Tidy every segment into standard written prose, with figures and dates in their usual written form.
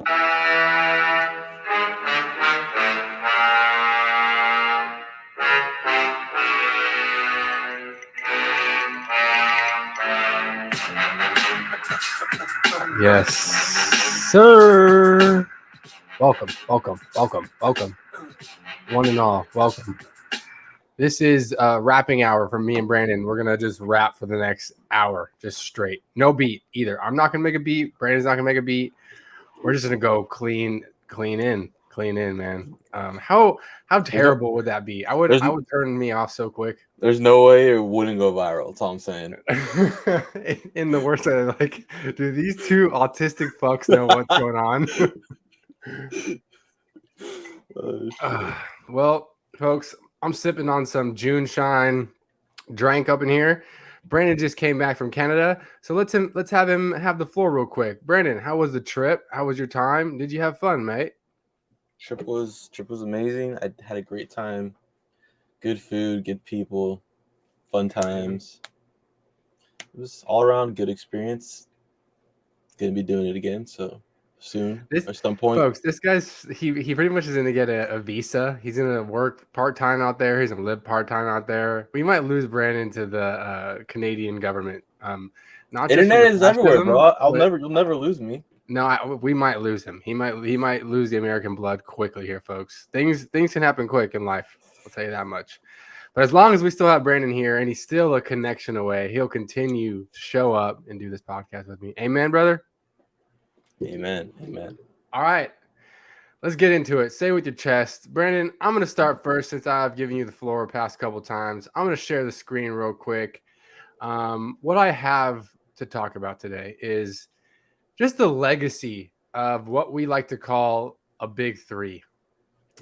Yes, sir. Welcome. One and all, welcome. This is rapping hour from me and Brandon. We're gonna just rap for the next hour, just straight. No beat either. I'm not gonna make a beat. Brandon's not gonna make a beat. We're just gonna go clean in, man. How terrible would that be? I would turn me off so quick. There's no way it wouldn't go viral. That's all I'm saying. In the worst way, like, do these two autistic fucks know what's going on? Well, folks, I'm sipping on some June Shine drank up in here. Brandon just came back from Canada, so let's have him have the floor real quick. Brandon, how was the trip? How was your time? Did you have fun, mate? Trip was amazing. I had a great time. Good food, good people, fun times. It was all around good experience. Gonna be doing it again, so soon at some point. Folks, this guy's he pretty much is gonna get a visa. He's gonna work part-time out there. He's gonna live part-time out there. We might lose Brandon to the Canadian government. Not Internet just is everywhere, bro. You'll never lose me. No, we might lose him. He might lose the American blood quickly here, folks. Things can happen quick in life. I'll tell you that much. But as long as we still have Brandon here and he's still a connection away, he'll continue to show up and do this podcast with me. Amen, brother. Amen. All right. Let's get into it. Say with your chest. Brandon, I'm going to start first since I've given you the floor past couple times. I'm going to share the screen real quick. What I have to talk about today is just the legacy of what we like to call a big three.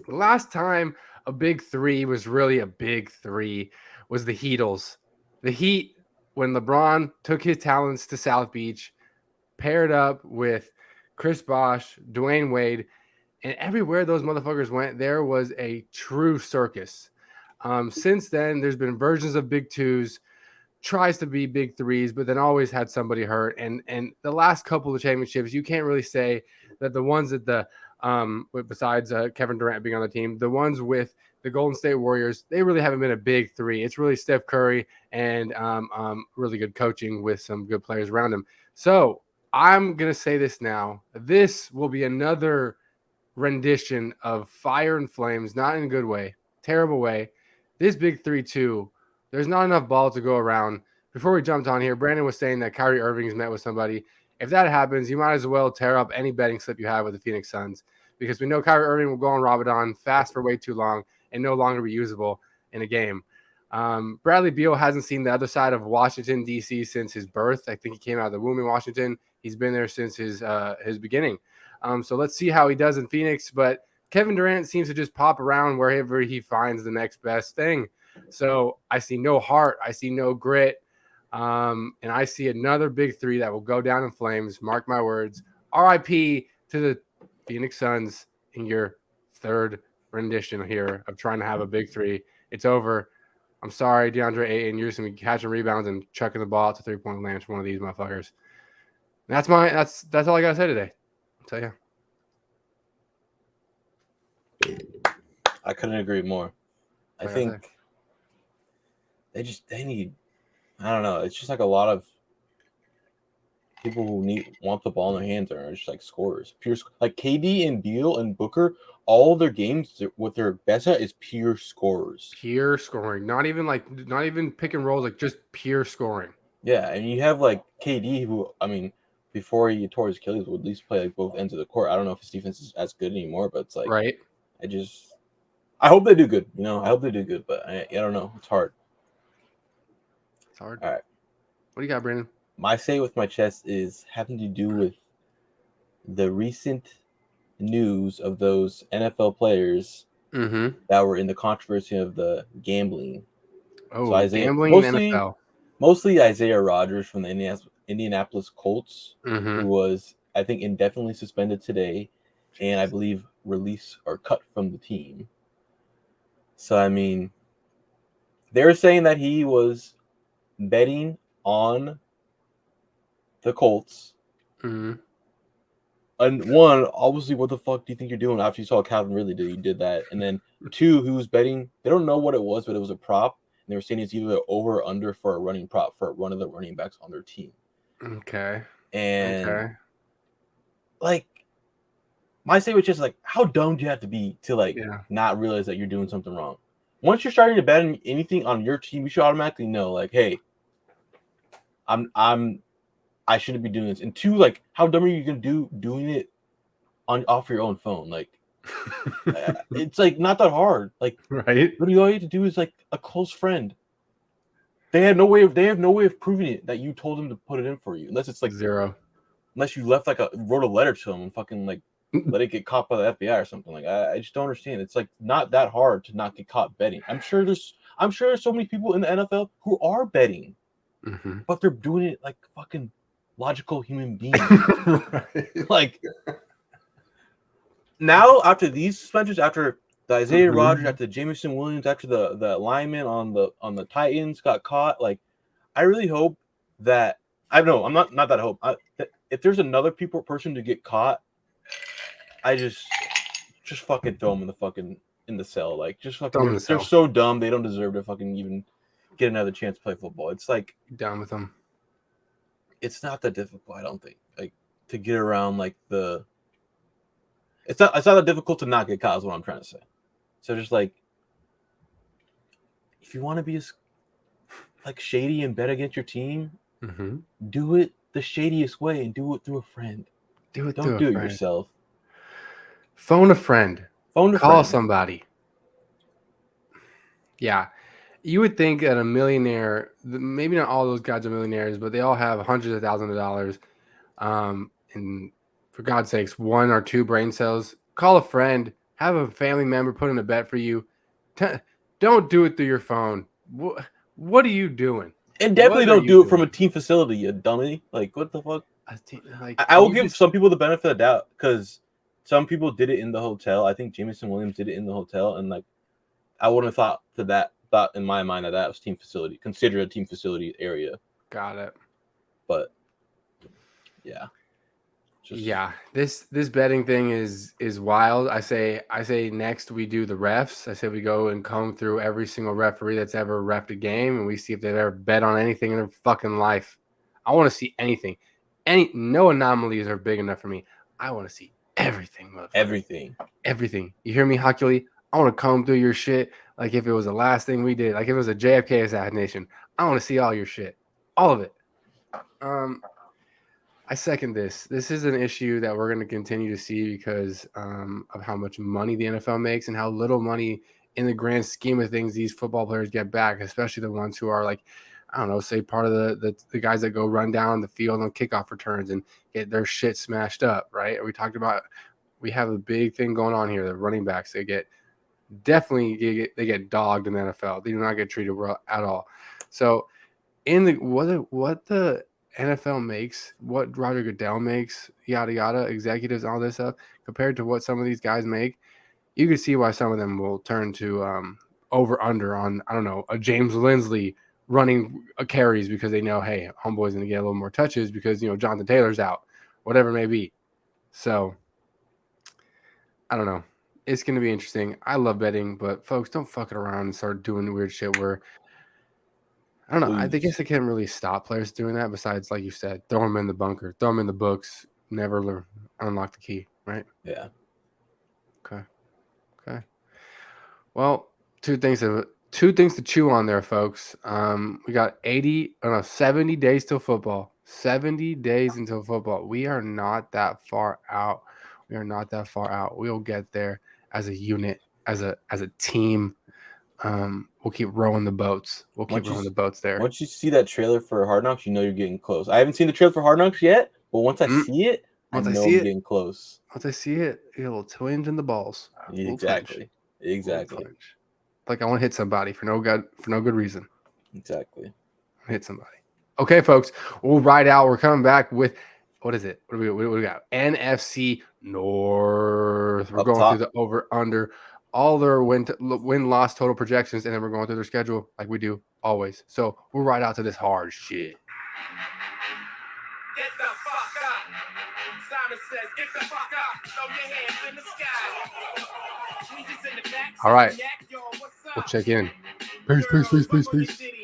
The last time a big three was really a big three was the Heatles. The Heat, when LeBron took his talents to South Beach, paired up with Chris Bosh, Dwayne Wade, and everywhere those motherfuckers went, there was a true circus. Since then, there's been versions of big twos, tries to be big threes, but then always had somebody hurt. And the last couple of championships, you can't really say that the ones that besides Kevin Durant being on the team, the ones with the Golden State Warriors, they really haven't been a big three. It's really Steph Curry and really good coaching with some good players around him. So I'm going to say this now. This will be another rendition of Fire and Flames, not in a good way, terrible way. This big 3-2, there's not enough ball to go around. Before we jumped on here, Brandon was saying that Kyrie Irving's met with somebody. If that happens, you might as well tear up any betting slip you have with the Phoenix Suns, because we know Kyrie Irving will go on Ramadan fast for way too long and no longer be usable in a game. Bradley Beal hasn't seen the other side of Washington, D.C. since his birth. I think he came out of the womb in Washington. He's been there since his beginning. So let's see how he does in Phoenix. But Kevin Durant seems to just pop around wherever he finds the next best thing. So I see no heart. I see no grit. And I see another big three that will go down in flames. Mark my words. RIP to the Phoenix Suns in your third rendition here of trying to have a big three. It's over. I'm sorry, DeAndre Ayton. You're just going to be catching rebounds and chucking the ball out to three-point land for one of these motherfuckers. That's all I got to say today. I'll tell you. I couldn't agree more. I think they need, I don't know, it's just like a lot of people who want the ball in their hands are just like scorers. Like KD and Beal and Booker, all their games, what they're best at is pure scorers. Pure scoring. Not even pick and rolls, like just pure scoring. Yeah, and you have like KD, who, I mean, before he tore his Achilles, would at least play like both ends of the court. I don't know if his defense is as good anymore, but it's like, right. I hope they do good. I hope they do good, but I don't know. It's hard. All right. What do you got, Brandon? My say with my chest is having to do with the recent news of those NFL players that were in the controversy of the gambling. Oh, so gambling in NFL. Mostly Isaiah Rodgers from the Indianapolis Colts, who was, I think, indefinitely suspended today, and I believe released or cut from the team. So, I mean, they're saying that he was betting on the Colts And one, obviously, what the fuck do you think you're doing after you saw Calvin Ridley do? You did that. And then two, who was betting, they don't know what it was, but it was a prop. And they were saying it's either over or under for a running prop for one of the running backs on their team. Okay. And like, my statement is just like, how dumb do you have to be to not realize that you're doing something wrong? Once you're starting to bet on anything on your team, you should automatically know, like, hey, I shouldn't be doing this. And two, like, how dumb are you gonna doing it off your own phone? Like, it's like not that hard. Like, right? Literally, all you have to do is like a close friend. They have no way of proving it that you told them to put it in for you, unless it's like zero. Unless you left wrote a letter to them and fucking like let it get caught by the FBI or something. Like, I just don't understand. It's like not that hard to not get caught betting. I'm sure there's so many people in the NFL who are betting, but they're doing it like fucking logical human beings. Right. Like, now after these suspensions, after the Isaiah Rodgers, after the Jameson Williams, after the lineman on the Titans got caught, like, I really hope that I'm not that I hope. If there's another person to get caught, I just fucking throw them in the cell. Like, just fucking, they're so dumb. They don't deserve to fucking even get another chance to play football. It's like, down with them. It's not that difficult, I don't think. Like, to get around like it's not that difficult to not get caught, is what I'm trying to say. So just like, if you want to be like shady and bet against your team, do it the shadiest way and do it through a friend. Don't do it yourself. Phone a friend. Call somebody. Yeah. You would think that a millionaire, maybe not all those guys are millionaires, but they all have hundreds of thousands of dollars. And for God's sakes, 1 or 2 brain cells. Call a friend. Have a family member put in a bet for you. Don't do it through your phone. What are you doing? And definitely don't do it from a team facility, you dummy. Like, what the fuck? I will give some people the benefit of the doubt, because some people did it in the hotel. I think Jameson Williams did it in the hotel, and like, I wouldn't have thought in my mind that was team facility, considered a team facility area. Got it. But yeah. Yeah, this betting thing is wild. I say next we do the refs. I say we go and comb through every single referee that's ever reffed a game, and we see if they've ever bet on anything in their fucking life. I want to see anything. No anomalies are big enough for me. I want to see everything, motherfucker. Everything. You hear me, Bgilly? I want to comb through your shit like if it was the last thing we did. Like if it was a JFK assassination. I want to see all your shit. All of it. I second this. This is an issue that we're going to continue to see because of how much money the NFL makes and how little money in the grand scheme of things these football players get back, especially the ones who are like, I don't know, say part of the guys that go run down the field on kickoff returns and get their shit smashed up, right? We have a big thing going on here. The running backs, they get dogged in the NFL. They do not get treated well at all. So in the what the NFL makes, what Roger Goodell makes, yada yada, executives, all this stuff, compared to what some of these guys make, you can see why some of them will turn to over under on, I don't know, a James Lindsley running carries because they know, hey, homeboy's gonna get a little more touches because Jonathan Taylor's out, whatever it may be. So I don't know. It's gonna be interesting. I love betting, but folks, don't fuck it around and start doing weird shit where I don't know. I guess I can't really stop players doing that. Besides, like you said, throw them in the bunker, throw them in the books, never unlock the key, right? Yeah. Okay. Well, two things to chew on there, folks. We got 70 days till football. 70 days until football. We are not that far out. We'll get there as a unit, as a team. We'll keep rowing the boats. There. Once you see that trailer for Hard Knocks, you know you're getting close. I haven't seen the trailer for Hard Knocks yet, but once I see it, I know I'm getting close. Once I see it, you get a little twinge in the balls. Exactly. Like I want to hit somebody for no good reason. Exactly. Hit somebody. Okay, folks, we'll ride out. We're coming back with what is it? What do we got? NFC North. We're going through the over under. All their win loss total projections, and then we're going through their schedule like we do always. So we'll ride out to this hard shit. Get the fuck up. It's time All right. We'll check in. Peace, peace, peace, peace, peace.